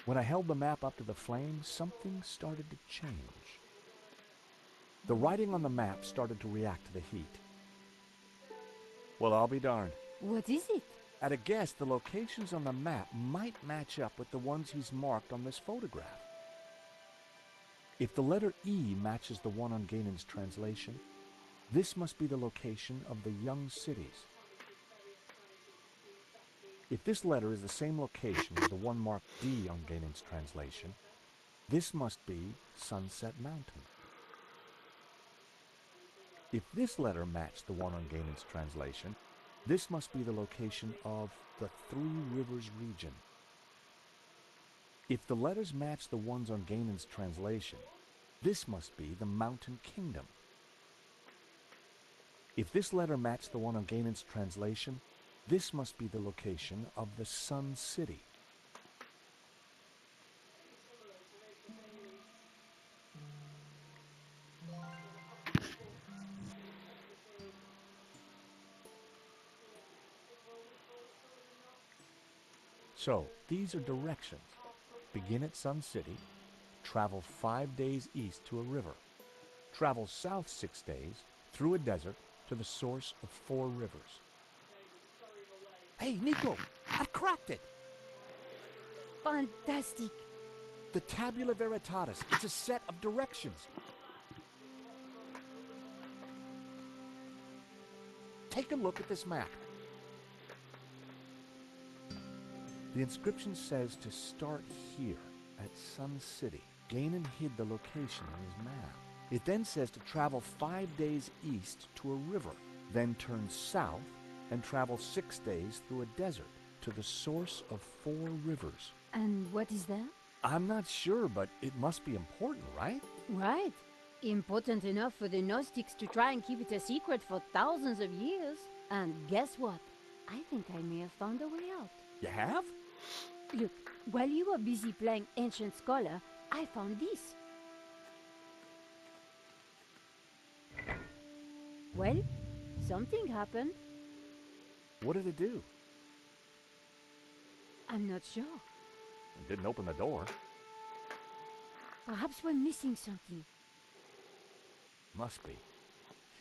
When I held the map up to the flame, something started to change. The writing on the map started to react to the heat. Well, I'll be darned. What is it? At a guess, the locations on the map might match up with the ones he's marked on this photograph. If the letter E matches the one on Ganon's translation, this must be the location of the young cities. If this letter is the same location as the one marked D on Ganon's translation, this must be Sunset Mountain. If this letter matched the one on Ganon's translation, this must be the location of the Three Rivers region. If the letters match the ones on Ganon's translation, this must be the Mountain Kingdom. If this letter matched the one on Ganon's translation, this must be the location of the Sun City. So, these are directions. Begin at Sun City, travel 5 days east to a river, travel south 6 days, through a desert, to the source of 4 rivers. Hey, Nico! I've cracked it! Fantastic! The Tabula Veritatis. It's a set of directions. Take a look at this map. The inscription says to start here, at Sun City. Ganon hid the location on his map. It then says to travel 5 days east to a river, then turn south and travel 6 days through a desert to the source of 4 rivers. And what is that? I'm not sure, but it must be important, right? Right. Important enough for the Gnostics to try and keep it a secret for thousands of years. And guess what? I think I may have found a way out. You have? Look, while you were busy playing Ancient Scholar, I found this. Well, something happened. What did it do? I'm not sure. It didn't open the door. Perhaps we're missing something. Must be.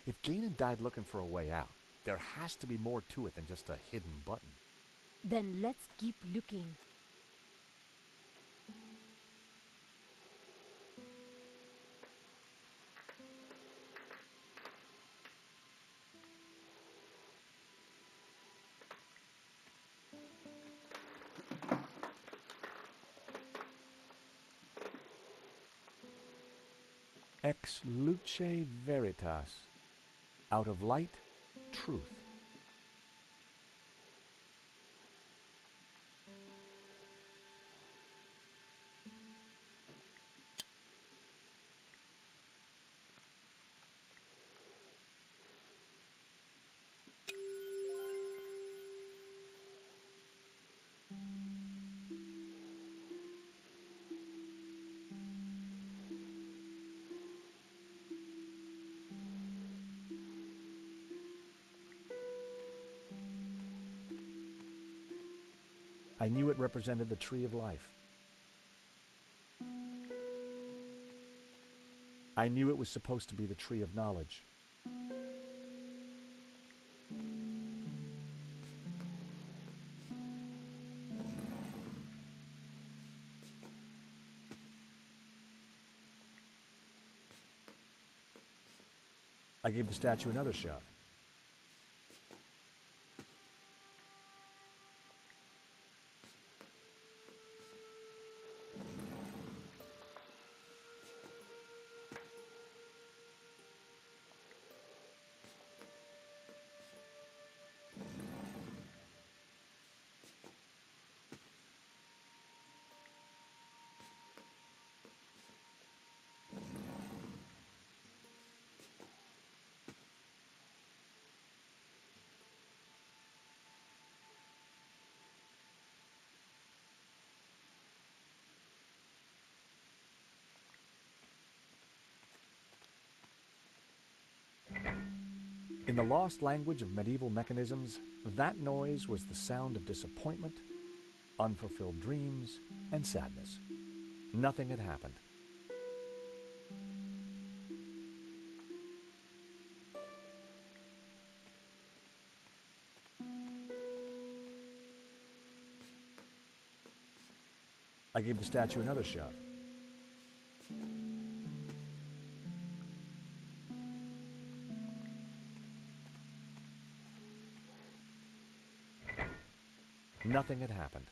If Ganon died looking for a way out, there has to be more to it than just a hidden button. Then let's keep looking. Ex luce veritas. Out of light, truth. I knew it represented the tree of life. I knew it was supposed to be the tree of knowledge. I gave the statue another shot. In the lost language of medieval mechanisms, that noise was the sound of disappointment, unfulfilled dreams, and sadness. Nothing had happened. I gave the statue another shove. Nothing had happened.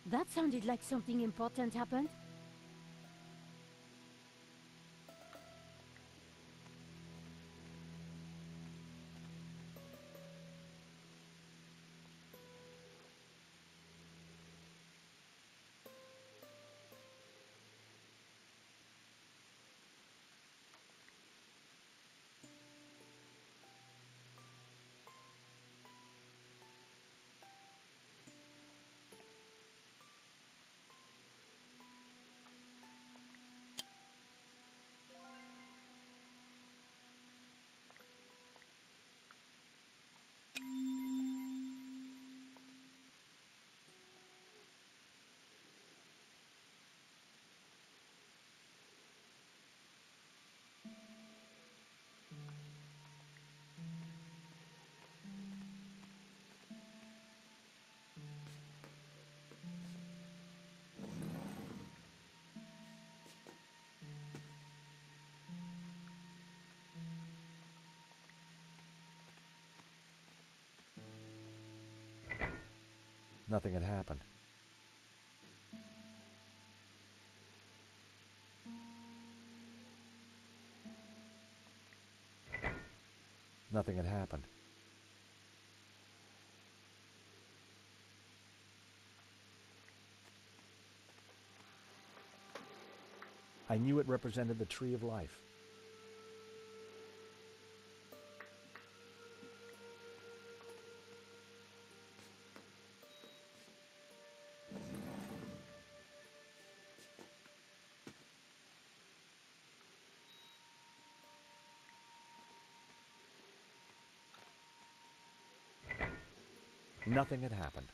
That sounded like something important happened. Nothing had happened. Nothing had happened. I knew it represented the tree of life. Nothing had happened.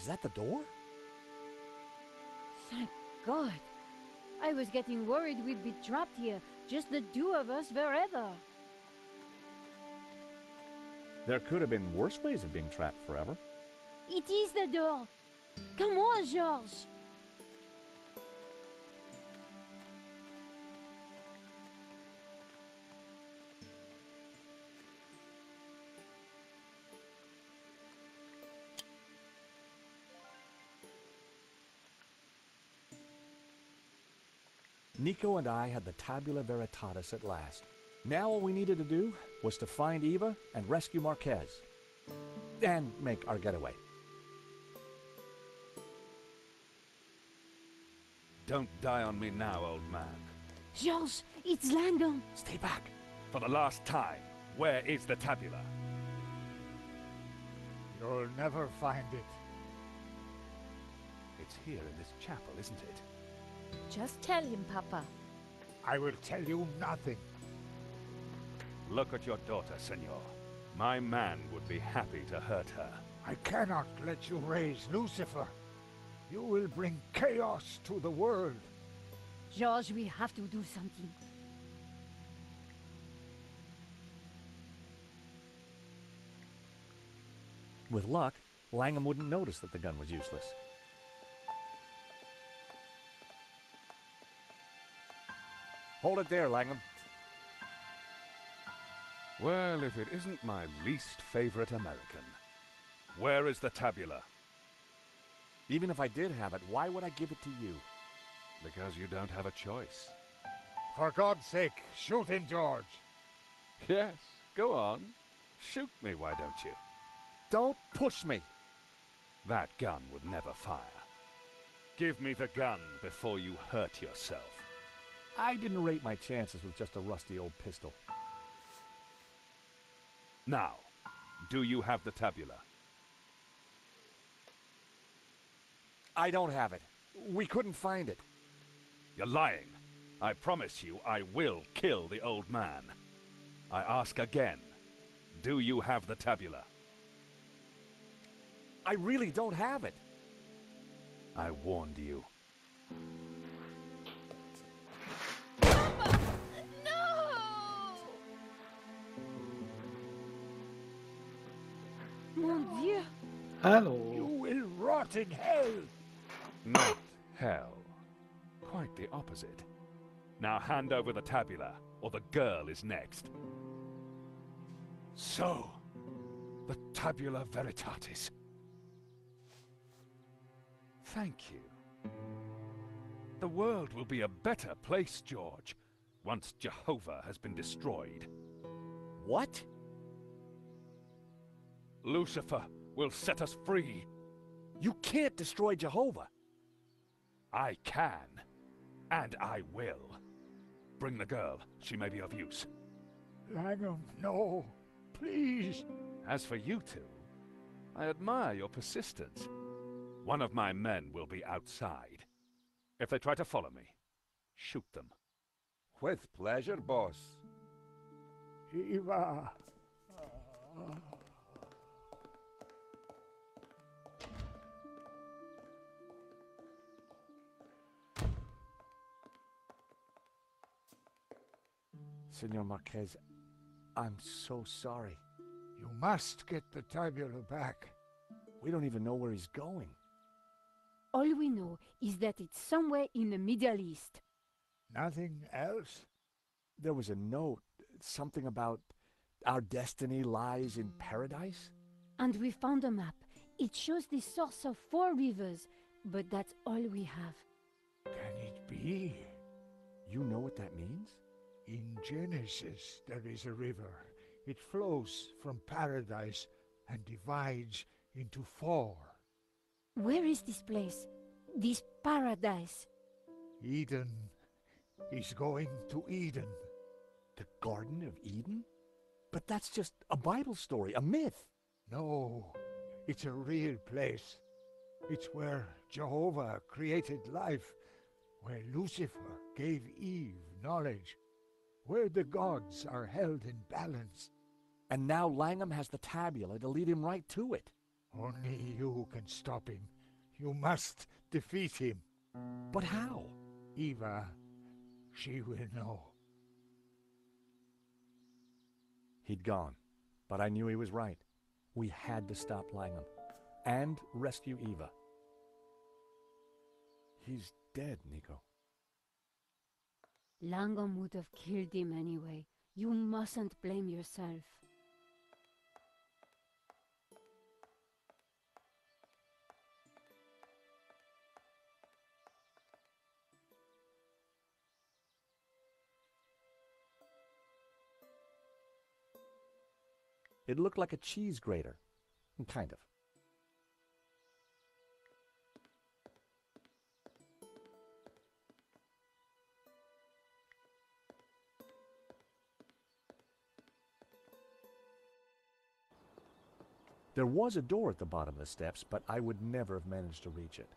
Is that the door? Thank God. I was getting worried we'd be trapped here, just the two of us forever. There could have been worse ways of being trapped forever. It is the door. Come on, Georges. Nico and I had the Tabula Veritatis at last. Now all we needed to do was to find Eva and rescue Marquez. And make our getaway. Don't die on me now, old man. Georges, it's Landon. Stay back. For the last time, where is the tabula? You'll never find it. It's here in this chapel, isn't it? Just tell him, Papa. I will tell you nothing. Look at your daughter, senor. My man would be happy to hurt her. I cannot let you raise Lucifer. You will bring chaos to the world. George, we have to do something. With luck, Langham wouldn't notice that the gun was useless. Hold it there, Langham. Well, if it isn't my least favorite American. Where is the tabula? Even if I did have it, why would I give it to you? Because you don't have a choice. For God's sake, shoot him, George. Yes, go on. Shoot me, why don't you? Don't push me! That gun would never fire. Give me the gun before you hurt yourself. I didn't rate my chances with just a rusty old pistol. Now, do you have the tabula? I don't have it. We couldn't find it. You're lying. I promise you I will kill the old man. I ask again, do you have the tabula? I really don't have it. I warned you. Mon Dieu! Hello. You will rot in hell. Not hell. Quite the opposite. Now hand over the tabula, or the girl is next. So, the tabula veritatis. Thank you. The world will be a better place, George, once Jehovah has been destroyed. What? Lucifer will set us free. You can't destroy Jehovah. I can, and I will. Bring the girl. She may be of use. Langham, no. Please. As for you two, I admire your persistence. One of my men will be outside. If they try to follow me, shoot them. With pleasure, boss. Eva. Senor Marquez, I'm so sorry. You must get the tabula back. We don't even know where he's going. All we know is that it's somewhere in the Middle East. Nothing else? There was a note, something about our destiny lies in paradise? And we found a map. It shows the source of 4 rivers, but that's all we have. Can it be? You know what that means? In Genesis, there is a river. It flows from paradise and divides into 4. Where is this place? This paradise? Eden. He's going to Eden. The Garden of Eden? But that's just a Bible story, a myth. No, it's a real place. It's where Jehovah created life, where Lucifer gave Eve knowledge, where the gods are held in balance. And now Langham has the tabula to lead him right to it. Only you can stop him. You must defeat him. But how? Eva, she will know. He'd gone, but I knew he was right. We had to stop Langham and rescue Eva. He's dead, Nico. Langham would have killed him anyway. You mustn't blame yourself. It looked like a cheese grater. Kind of. There was a door at the bottom of the steps, but I would never have managed to reach it.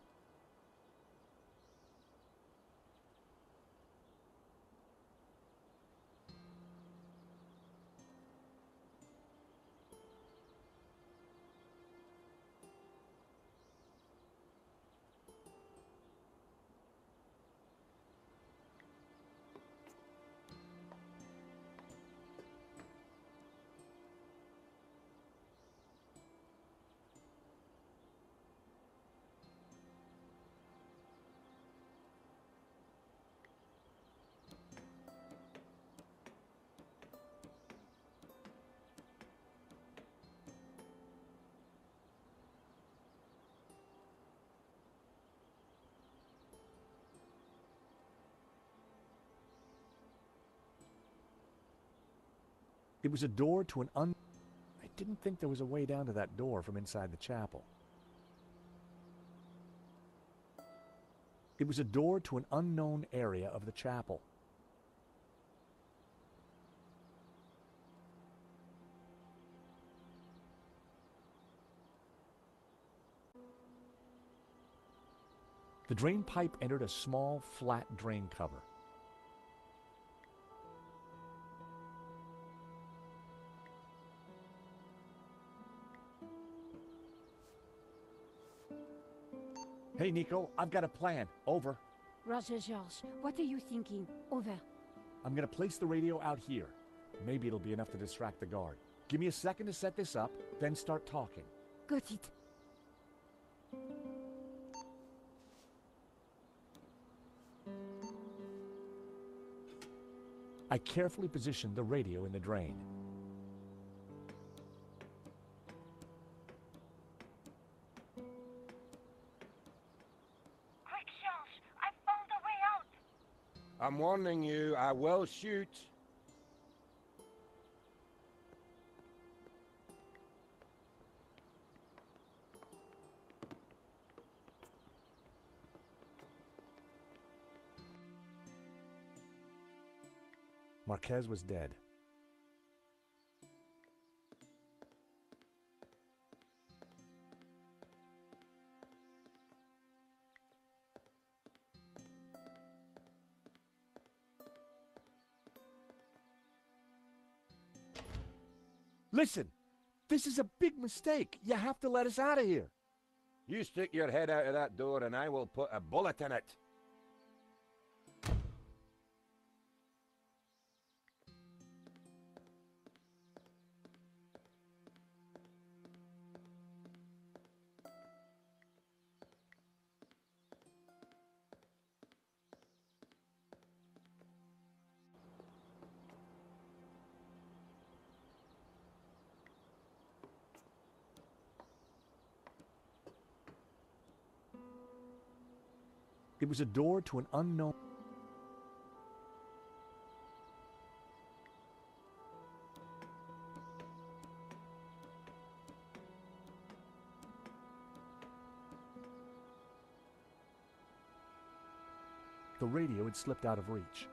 It was a door to an I didn't think there was a way down to that door from inside the chapel. It was a door to an unknown area of the chapel. The drain pipe entered a small, flat drain cover. Hey, Nico, I've got a plan. Over. Roger, George, what are you thinking? Over. I'm gonna place the radio out here. Maybe it'll be enough to distract the guard. Give me a second to set this up, then start talking. Got it. I carefully positioned the radio in the drain. Quick, George! I found a way out! I'm warning you, I will shoot. Marquez was dead. Listen, this is a big mistake. You have to let us out of here. You stick your head out of that door and I will put a bullet in it. It was a door to an unknown... The radio had slipped out of reach.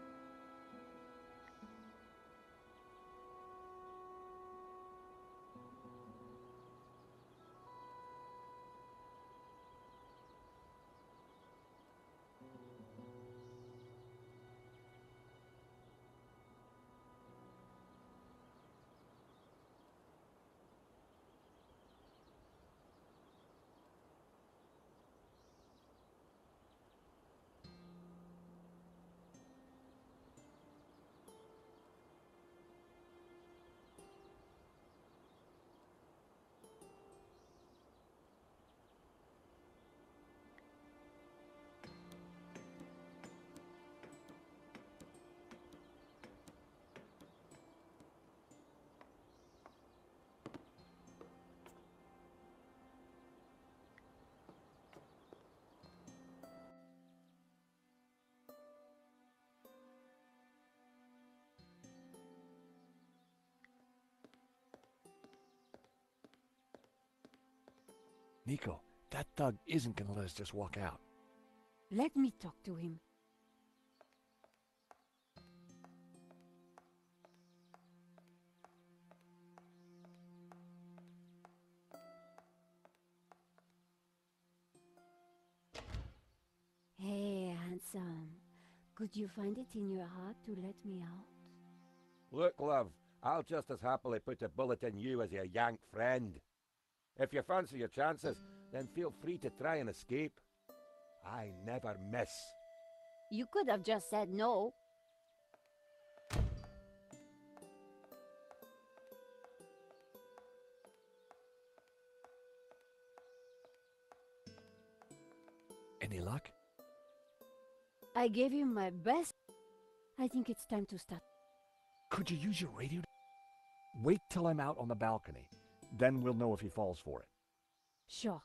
Nico, that thug isn't gonna let us just walk out. Let me talk to him. Hey, handsome. Could you find it in your heart to let me out? Look, love, I'll just as happily put a bullet in you as your yank friend. If you fancy your chances, then feel free to try and escape. I never miss. You could have just said no. Any luck? I gave him my best. I think it's time to start. Could you use your radio? Wait till I'm out on the balcony. Then we'll know if he falls for it. Sure.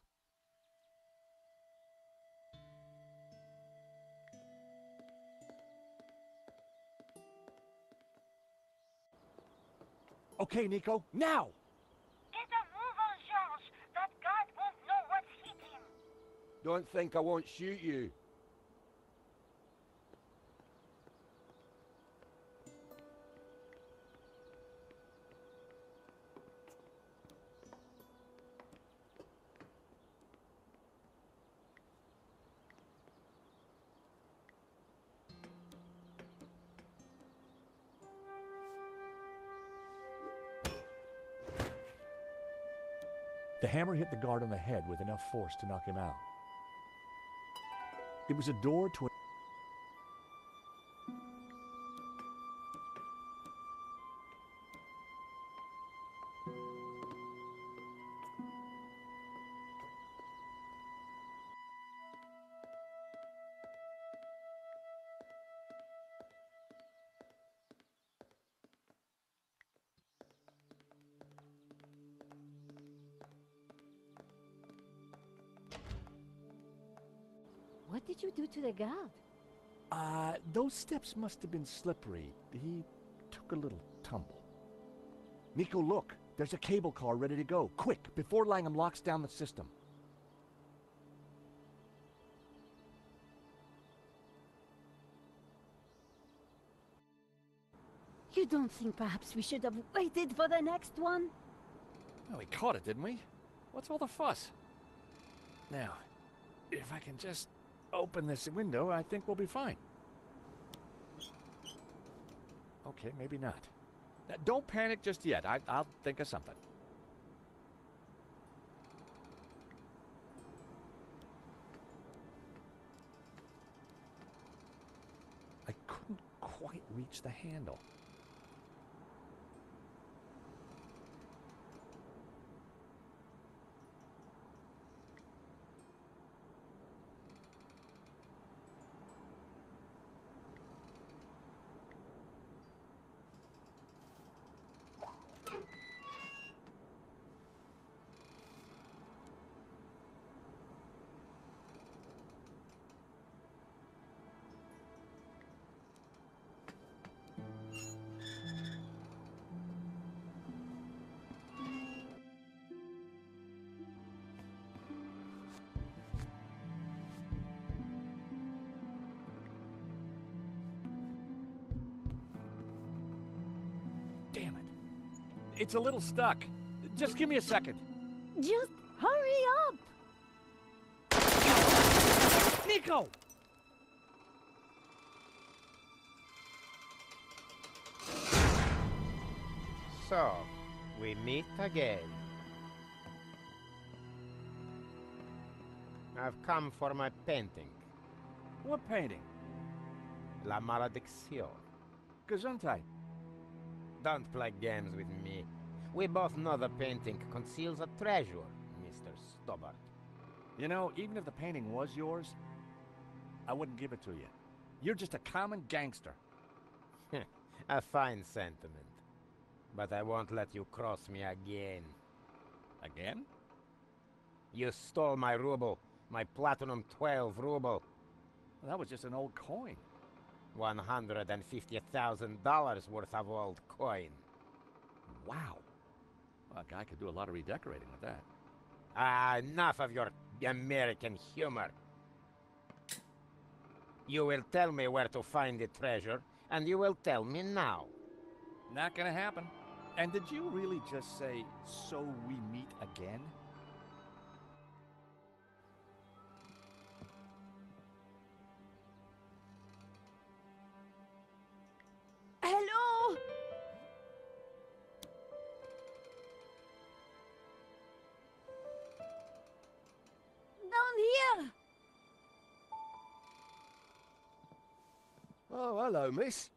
Okay, Nico, now! Get a move on, George. That guard won't know what's hit him. Don't think I won't shoot you. The hammer hit the guard on the head with enough force to knock him out. It was a door to a... What did you do to the guard? Those steps must have been slippery. He took a little tumble. Nico, look. There's a cable car ready to go. Quick, before Langham locks down the system. You don't think perhaps we should have waited for the next one? Oh, we caught it, didn't we? What's all the fuss? Now, if I can just open this window, I think we'll be fine. Okay, maybe not. Don't panic just yet. I'll think of something. I couldn't quite reach the handle. Damn it. It's a little stuck. Just give me a second. Just hurry up! Nico! So, we meet again. I've come for my painting. What painting? La Maledicción. Gesundheit. Don't play games with me. We both know the painting conceals a treasure, Mr. Stobbart. You know, even if the painting was yours, I wouldn't give it to you. You're just a common gangster. A fine sentiment. But I won't let you cross me again. Again? You stole my ruble, my platinum 12 ruble. Well, that was just an old coin. $150,000 worth of old coin. Wow. Well, a guy could do a lot of redecorating with that. Enough of your American humor. You will tell me where to find the treasure, and you will tell me now. Not gonna happen. And did you really just say, so we meet again? Hello? Down here! Oh, hello, miss.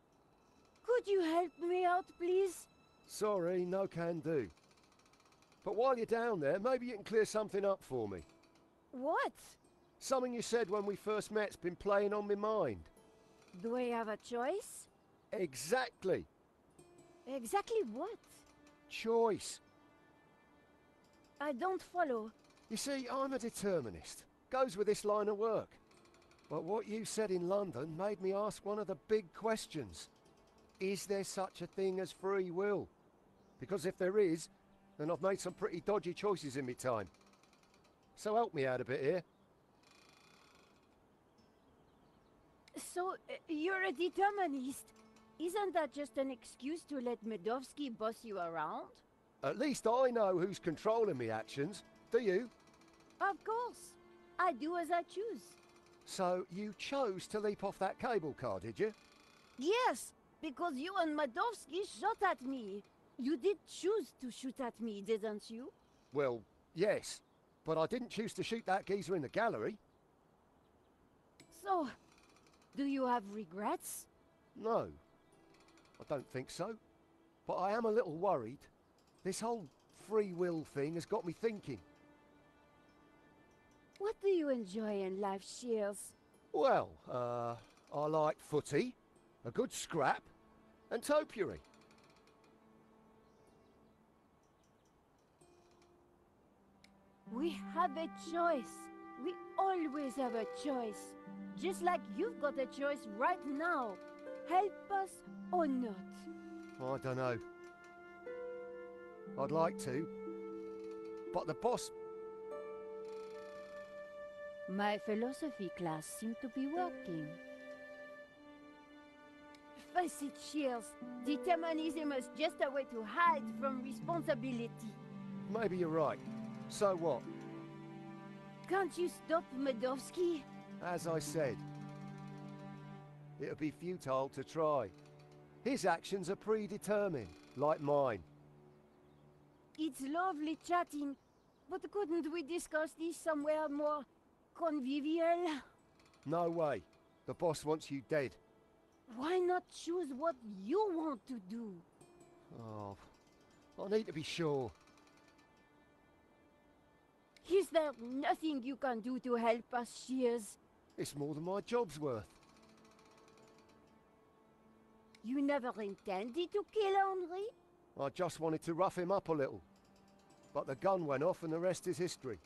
Could you help me out, please? Sorry, no can do. But while you're down there, maybe you can clear something up for me. What? Something you said when we first met's been playing on my mind. Do I have a choice? Exactly. Exactly what? Choice. I don't follow. You see, I'm a determinist. Goes with this line of work. But what you said in London made me ask one of the big questions. Is there such a thing as free will? Because if there is, then I've made some pretty dodgy choices in my time. So help me out a bit here. So, you're a determinist. Isn't that just an excuse to let Medovsky boss you around? At least I know who's controlling me actions. Do you? Of course. I do as I choose. So you chose to leap off that cable car, did you? Yes, because you and Medovsky shot at me. You did choose to shoot at me, didn't you? Well, yes. But I didn't choose to shoot that geezer in the gallery. So, do you have regrets? No. I don't think so. But I am a little worried. This whole free will thing has got me thinking. What do you enjoy in life, Shears? Well, I like footy, a good scrap, and topiary. We have a choice. We always have a choice. Just like you've got a choice right now. Help us or not. I don't know. I'd like to. But the boss... My philosophy class seemed to be working. Face it, Shears. Determinism is just a way to hide from responsibility. Maybe you're right. So what? Can't you stop Medovsky? As I said, it would be futile to try. His actions are predetermined, like mine. It's lovely chatting, but couldn't we discuss this somewhere more convivial? No way. The boss wants you dead. Why not choose what you want to do? Oh, I need to be sure. Is there nothing you can do to help us, Shears? It's more than my job's worth. You never intended to kill Henri? I just wanted to rough him up a little. But the gun went off and the rest is history.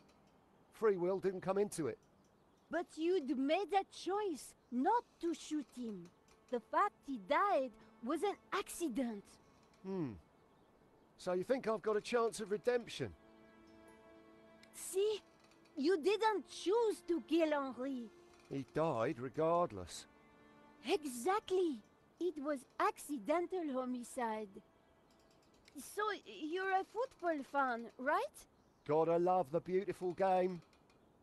Free will didn't come into it. But you'd made a choice not to shoot him. The fact he died was an accident. So you think I've got a chance of redemption? See? You didn't choose to kill Henri. He died regardless. Exactly. It was accidental homicide. So, you're a football fan, right? Gotta love the beautiful game.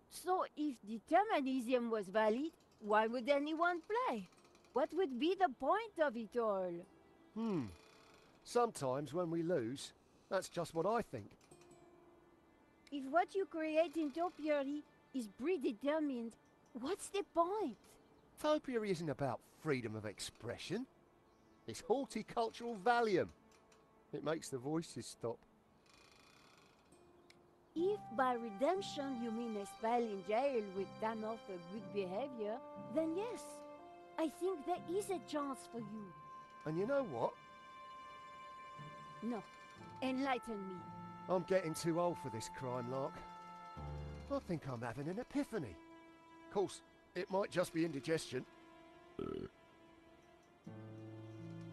So, if determinism was valid, why would anyone play? What would be the point of it all? Sometimes when we lose, that's just what I think. If what you create in topiary is predetermined, what's the point? Topiary isn't about freedom of expression. It's horticultural Valium. It makes the voices stop. If by redemption you mean a spell in jail with time off for good behavior, then yes, I think there is a chance for you. And you know what? No, enlighten me. I'm getting too old for this crime lark. I think I'm having an epiphany. Of course, it might just be indigestion.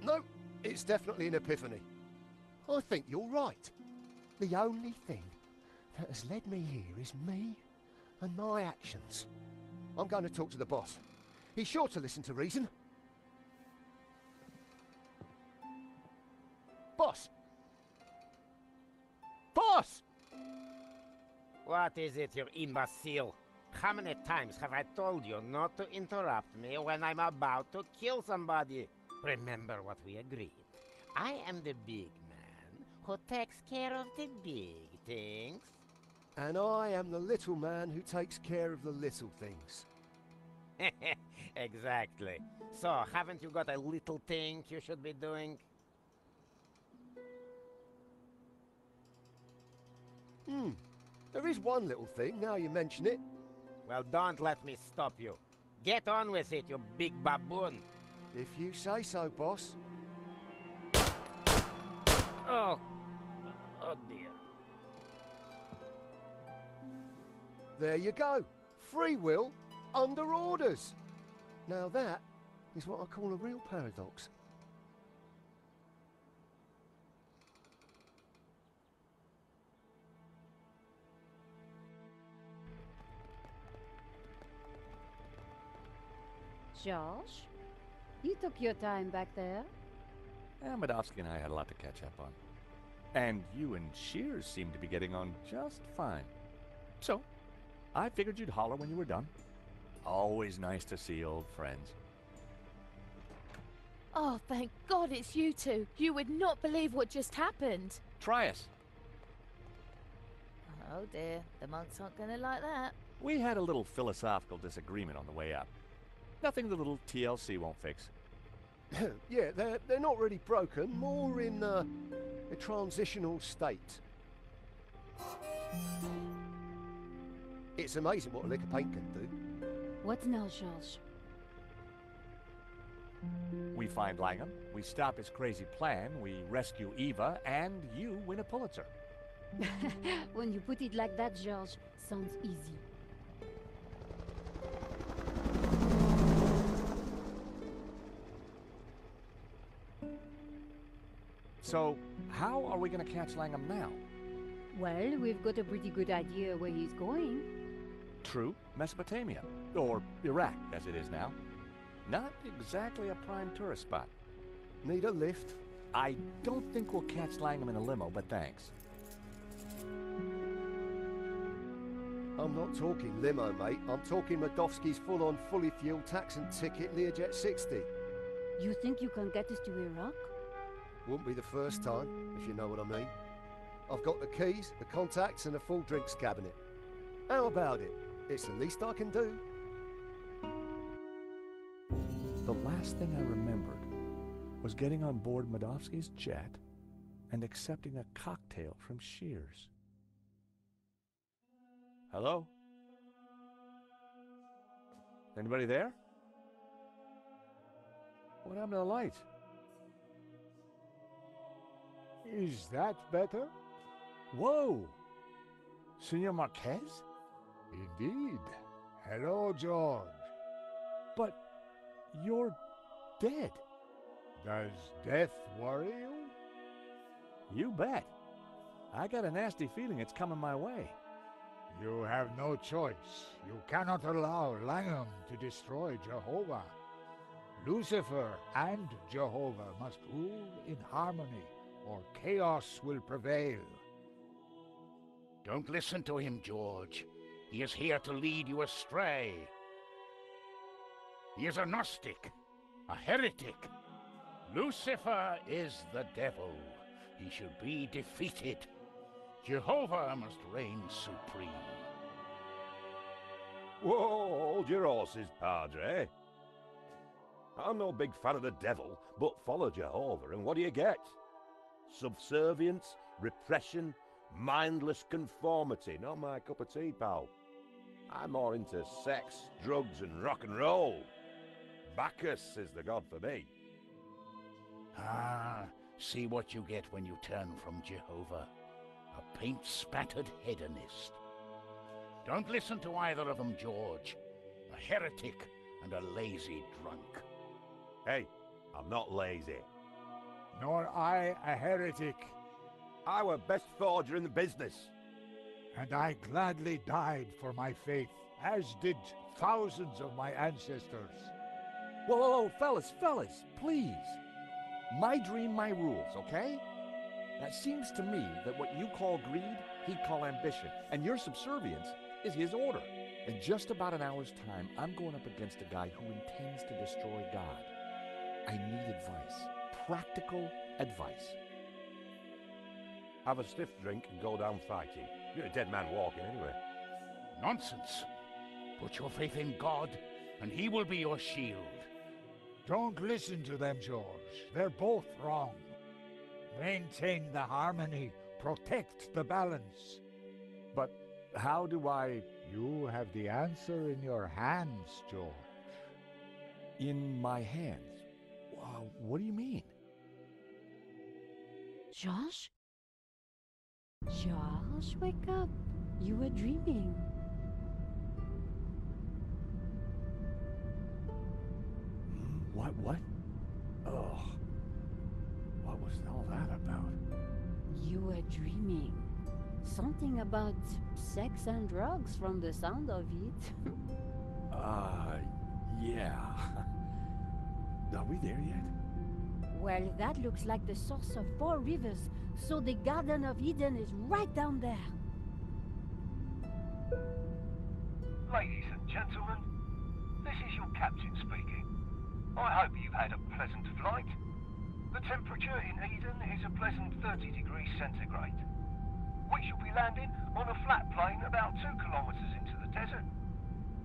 No, it's definitely an epiphany. I think you're right. The only thing that has led me here is me and my actions. I'm going to talk to the boss. He's sure to listen to reason. Boss! Boss! What is it, you imbecile? How many times have I told you not to interrupt me when I'm about to kill somebody? Remember what we agreed. I am the big man who takes care of the big things. And I am the little man who takes care of the little things. Exactly. So, haven't you got a little thing you should be doing? There is one little thing, now you mention it. Well, don't let me stop you. Get on with it, you big baboon. If you say so, boss. Oh. Oh, dear. There you go. Free will under orders. Now that is what I call a real paradox. George, you took your time back there. Medovsky and I had a lot to catch up on. And you and Shears seem to be getting on just fine. So, I figured you'd holler when you were done. Always nice to see old friends. Oh, thank God it's you two. You would not believe what just happened. Try us. Oh dear, the monks aren't gonna like that. We had a little philosophical disagreement on the way up. Nothing the little TLC won't fix. Yeah, they're not really broken, more in a transitional state. It's amazing what a lick of paint can do. What now, George? We find Langham, we stop his crazy plan, we rescue Eva, and you win a Pulitzer. When you put it like that, George, sounds easy. So, how are we going to catch Langham now? Well, we've got a pretty good idea where he's going. True, Mesopotamia. Or Iraq, as it is now. Not exactly a prime tourist spot. Need a lift? I don't think we'll catch Langham in a limo, but thanks. I'm not talking limo, mate. I'm talking Medovsky's full-on, fully fueled tax and ticket Learjet 60. You think you can get us to Iraq? Wouldn't be the first time, if you know what I mean. I've got the keys, the contacts, and a full drinks cabinet. How about it? It's the least I can do. The last thing I remembered was getting on board Medovsky's jet and accepting a cocktail from Shears. Hello? Anybody there? What happened to the lights? Is that better? Whoa! Senor Marquez? Indeed. Hello, George. But you're dead. Does death worry you? You bet. I got a nasty feeling it's coming my way. You have no choice. You cannot allow Langham to destroy Jehovah. Lucifer and Jehovah must rule in harmony, or chaos will prevail. Don't listen to him, George. He is here to lead you astray. He is a Gnostic, a heretic. Lucifer is the devil. He should be defeated. Jehovah must reign supreme. Whoa, hold your horses, Padre. I'm no big fan of the devil, but follow Jehovah, and what do you get? Subservience, repression, mindless conformity. Not my cup of tea, pal. I'm more into sex, drugs, and rock and roll. Bacchus is the god for me. Ah, see what you get when you turn from Jehovah. A paint-spattered hedonist. Don't listen to either of them, George. A heretic and a lazy drunk. Hey, I'm not lazy. Nor I a heretic, I were best forger in the business. and I gladly died for my faith, as did thousands of my ancestors. Whoa, whoa, whoa, fellas, please. My dream, my rules, okay? It seems to me that what you call greed, he'd call ambition, and your subservience is his order. In just about an hour's time, I'm going up against a guy who intends to destroy God. I need advice. Practical advice. Have a stiff drink and go down fighting. You're a dead man walking anyway. Nonsense. Put your faith in God, and he will be your shield. Don't listen to them, George. They're both wrong. Maintain the harmony. Protect the balance. But how do I... You have the answer in your hands, George. In my hands? Wow, what do you mean? Josh? Josh, wake up. You were dreaming. What? Oh. What was all that about? You were dreaming. Something about sex and drugs from the sound of it. Yeah. we there yet? Well, that looks like the source of 4 rivers, so the Garden of Eden is right down there. Ladies and gentlemen, this is your captain speaking. I hope you've had a pleasant flight. The temperature in Eden is a pleasant 30 degrees centigrade. We shall be landing on a flat plain about 2 kilometres into the desert,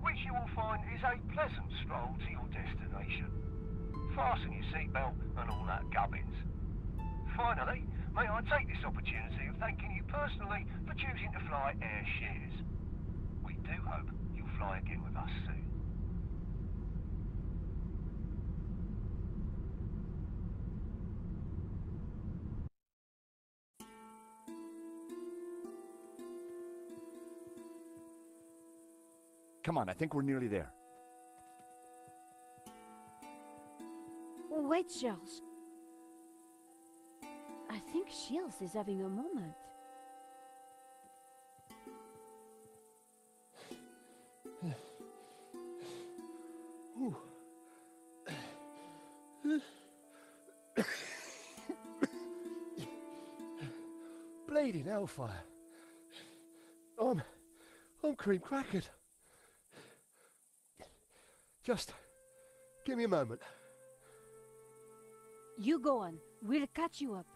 which you will find is a pleasant stroll to your destination. Fasten your seatbelt and all that gubbins. Finally, may I take this opportunity of thanking you personally for choosing to fly Air Shears. We do hope you'll fly again with us soon. Come on, I think we're nearly there. Wait, Charles. I think Shields is having a moment. Bleeding hellfire. I'm cream crackered. Just give me a moment. You go on. We'll catch you up.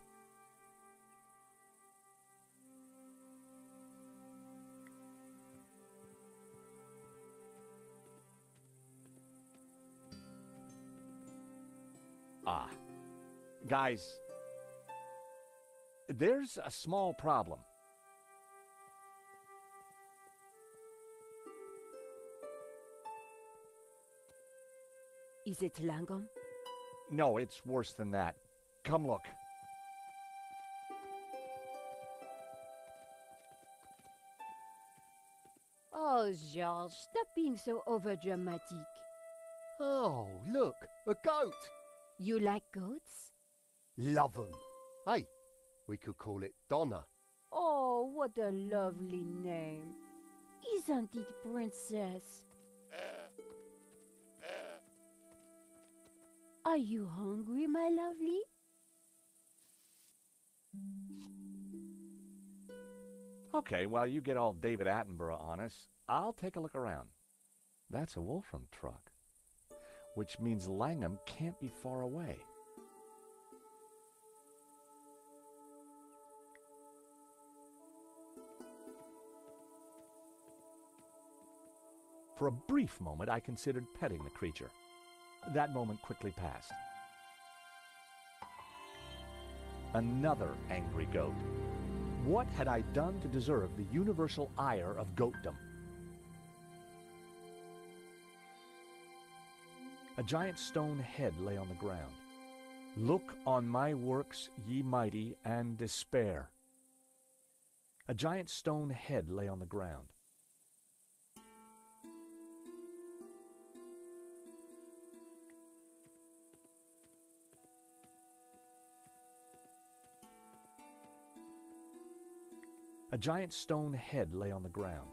Ah. Guys, there's a small problem. Is it Langham? No, it's worse than that. Come look. Oh, George, stop being so overdramatic. Oh, look, a goat. You like goats? Love 'em. Hey, we could call it Donna. Oh, what a lovely name. Isn't it, Princess? Are you hungry, my lovely? Okay, while you get all David Attenborough on us, I'll take a look around. That's a Wolfram truck, which means Langham can't be far away. For a brief moment, I considered petting the creature. That moment quickly passed. Another angry goat. What had I done to deserve the universal ire of goatdom? A giant stone head lay on the ground. Look on my works, ye mighty, and despair. A giant stone head lay on the ground. A giant stone head lay on the ground.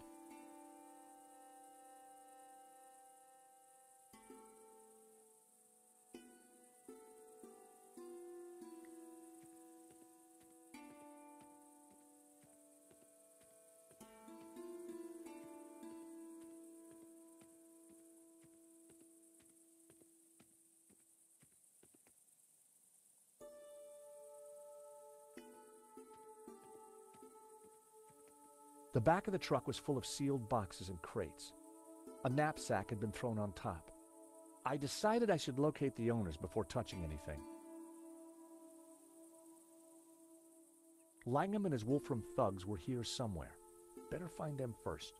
The back of the truck was full of sealed boxes and crates. A knapsack had been thrown on top. I decided I should locate the owners before touching anything. Langham and his Wolfram thugs were here somewhere. Better find them first.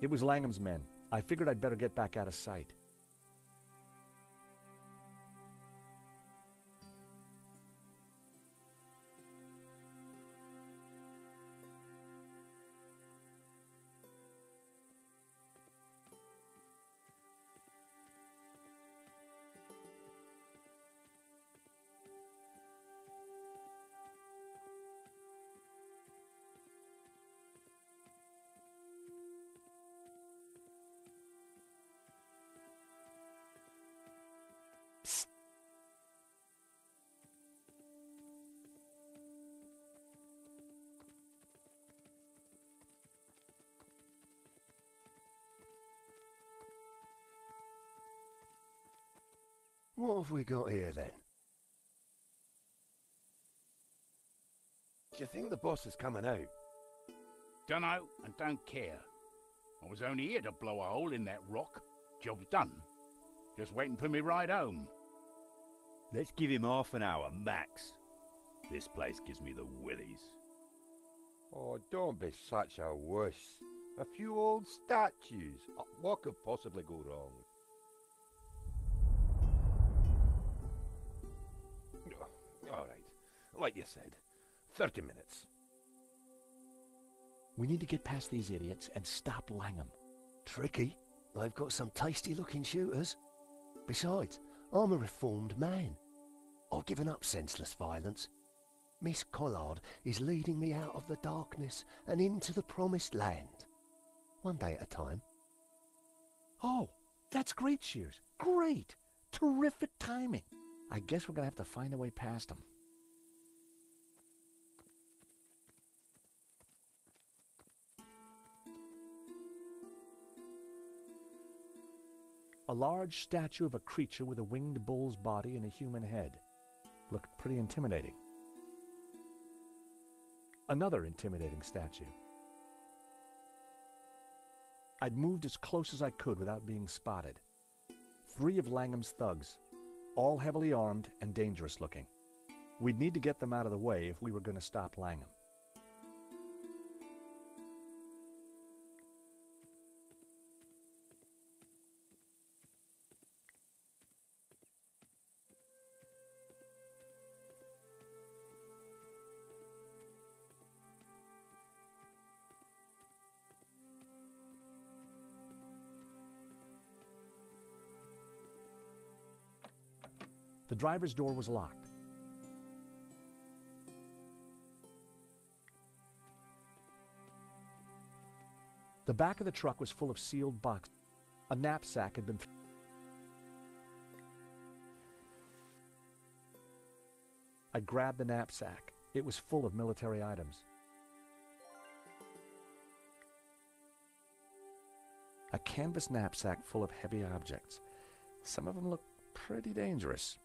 It was Langham's men. I figured I'd better get back out of sight. What have we got here then? Do you think the boss is coming out? Dunno and don't care. I was only here to blow a hole in that rock. Job's done. Just waiting for me ride home. Let's give him half an hour, max. This place gives me the willies. Oh, don't be such a wuss. A few old statues. What could possibly go wrong? All right. Like you said, 30 minutes. We need to get past these idiots and stop Langham. Tricky. They've got some tasty-looking shooters. Besides, I'm a reformed man. I've given up senseless violence. Miss Collard is leading me out of the darkness and into the promised land. One day at a time. Oh, that's great, Shears. Great. Terrific timing. I guess we're going to have to find a way past them. A large statue of a creature with a winged bull's body and a human head. Looked pretty intimidating. Another intimidating statue. I'd moved as close as I could without being spotted. 3 of Langham's thugs, all heavily armed and dangerous looking. We'd need to get them out of the way if we were going to stop Langham. The driver's door was locked. The back of the truck was full of sealed boxes. A knapsack had been... I grabbed the knapsack. It was full of military items. A canvas knapsack full of heavy objects. Some of them looked pretty dangerous.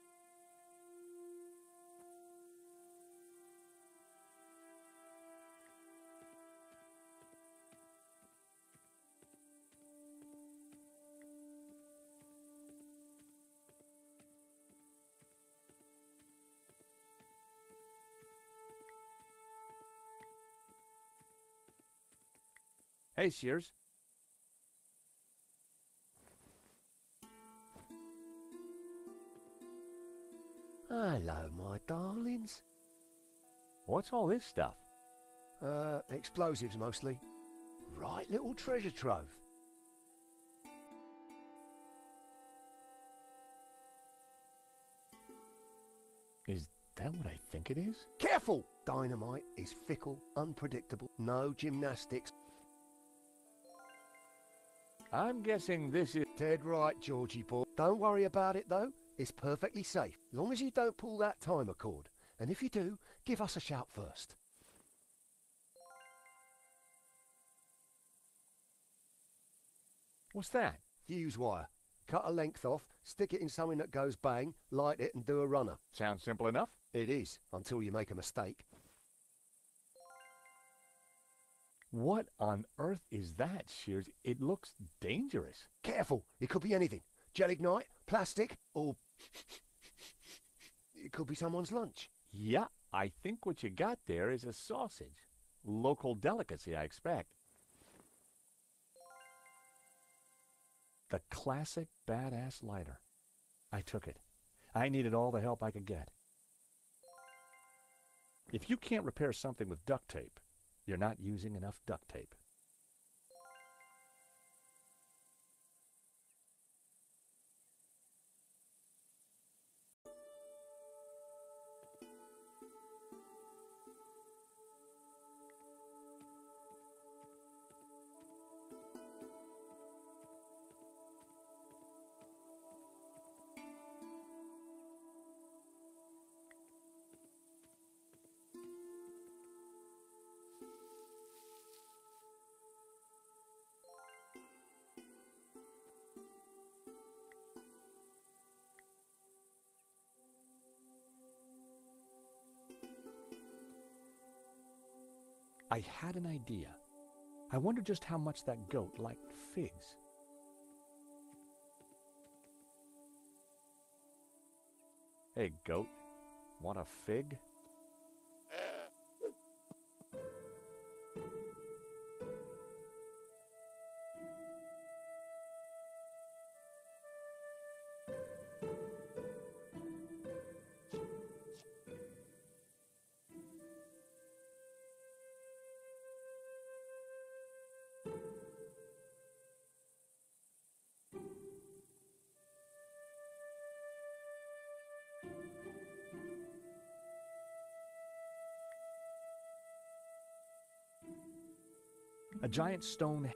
Hey, Shears. Hello, my darlings. What's all this stuff? Explosives mostly. Right little treasure trove. Is that what I think it is? Careful! Dynamite is fickle, unpredictable, no gymnastics. I'm guessing this is... Dead right, Georgie boy. Don't worry about it, though. It's perfectly safe, long as you don't pull that timer cord. And if you do, give us a shout first. What's that? Fuse wire. Cut a length off, stick it in something that goes bang, light it and do a runner. Sounds simple enough. It is, until you make a mistake. What on earth is that, Shears? It looks dangerous. Careful, it could be anything. Gelignite, plastic, or... it could be someone's lunch. Yeah, I think what you got there is a sausage. Local delicacy, I expect. The classic badass lighter. I took it. I needed all the help I could get. If you can't repair something with duct tape, you're not using enough duct tape. I had an idea. I wondered just how much that goat liked figs. Hey, goat, want a fig? A giant stone.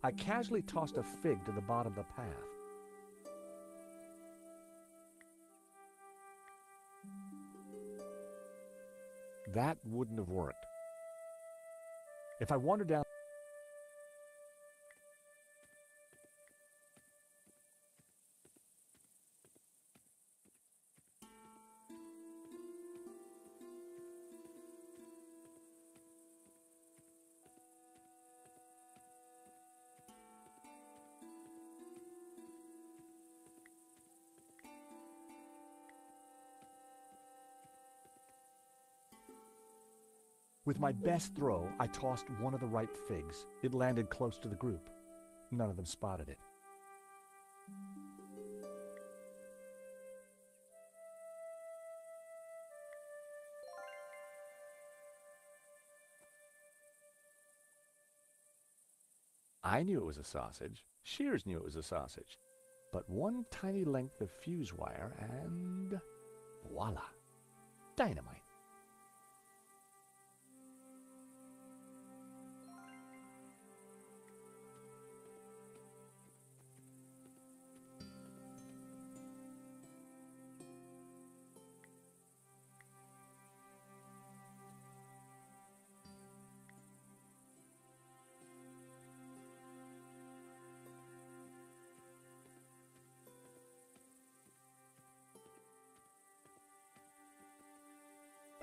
I casually tossed a fig to the bottom of the path. That wouldn't have worked. If I wandered down... With my best throw, I tossed one of the ripe figs. It landed close to the group. None of them spotted it. I knew it was a sausage. Shears knew it was a sausage. But one tiny length of fuse wire and... voila! Dynamite.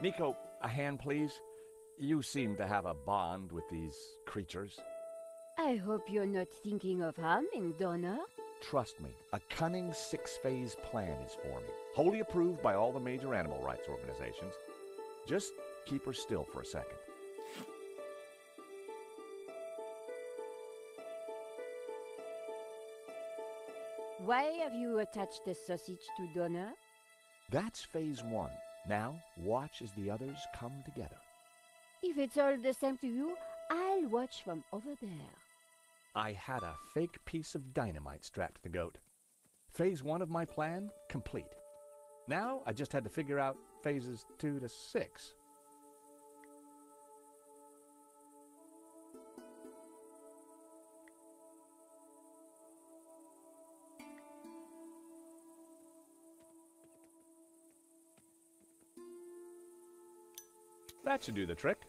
Nico, a hand, please. You seem to have a bond with these creatures. I hope you're not thinking of harming Donna. Trust me, a cunning six-phase plan is forming, wholly approved by all the major animal rights organizations. Just keep her still for a second. Why have you attached the sausage to Donna? That's phase one. Now, watch as the others come together. If it's all the same to you, I'll watch from over there. I had a fake piece of dynamite strapped to the goat. Phase one of my plan, complete. Now, I just had to figure out phases 2 to 6. That should do the trick.